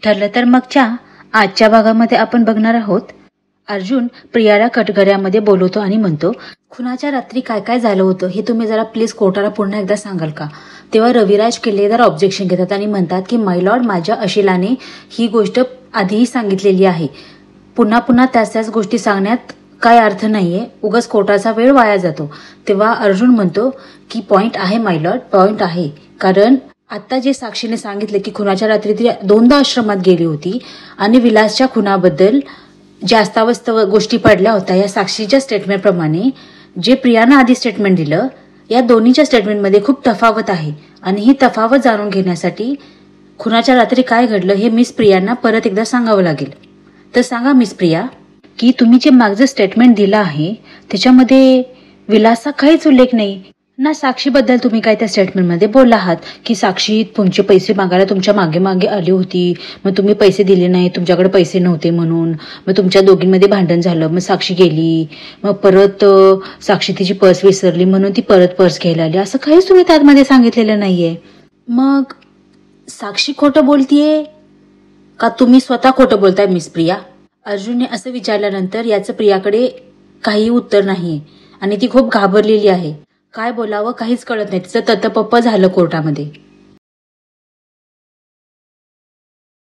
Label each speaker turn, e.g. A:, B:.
A: ठरलं तर मगच्या आजच्या भागामध्ये आपण बघणार आहोत अर्जुन प्रियाला कटघऱ्यामध्ये बोलवतो आणि म्हणतो, खुनाच्या रात्री काय काय झालं होतं हे तुम्ही जरा प्लीज कोर्टाला पुन्हा एकदा सांगाल का? तेव्हा रविराज किल्लेदार ऑब्जेक्शन घेतात आणि म्हणतात की माय लॉर्ड, माझ्या अशिलाने ही गोष्ट आधीही सांगितलेली आहे, पुन्हा पुन्हा त्याच गोष्टी सांगण्यात काय अर्थ नाहीये, उगाच कोर्टाचा वेळ वाया जातो. तेव्हा अर्जुन म्हणतो की पॉइंट आहे माय लॉर्ड, पॉइंट आहे, कारण आता जे साक्षीने सांगितले की खुनाच्या रात्री ती दोनदा आश्रमात गेली होती आणि विलासच्या खुनाबद्दल ज्या अस्ताव्यस्त गोष्टी पडल्या होत्या या साक्षीच्या स्टेटमेंट प्रमाणे जे प्रियानं आधी स्टेटमेंट दिलं या दोन्हीच्या स्टेटमेंटमध्ये खूप तफावत आहे आणि ही तफावत जाणून घेण्यासाठी खुनाच्या रात्री काय घडलं हे मिस प्रियांना परत एकदा सांगावं लागेल. तर सांगा मिस प्रिया की तुम्ही जे मागचं स्टेटमेंट दिलं आहे त्याच्यामध्ये विलासचा काहीच उल्लेख नाही ना. साक्षीबद्दल तुम्ही काय त्या स्टेटमेंटमध्ये बोलला आहात की साक्षी तुमचे पैसे मागायला तुमच्या मागे मागे आली होती, मग तुम्ही पैसे दिले नाही, तुमच्याकडे पैसे नव्हते म्हणून मग तुमच्या दोघींमध्ये भांडण झालं, मग साक्षी गेली, मग परत साक्षी तिची पर्स विसरली म्हणून ती परत पर्स घ्यायला आली, असं काहीच तुम्ही त्यामध्ये सांगितलेलं नाहीये. मग साक्षी खोटं बोलतीये का तुम्ही स्वतः खोटं बोलताय मिस प्रिया? अर्जुनने असं विचारल्यानंतर याचं प्रियाकडे काही उत्तर नाहीये आणि ती खूप घाबरलेली आहे. काय बोलावं काहीच कळत नाही, तिचं ततपप्प झालं कोर्टामध्ये.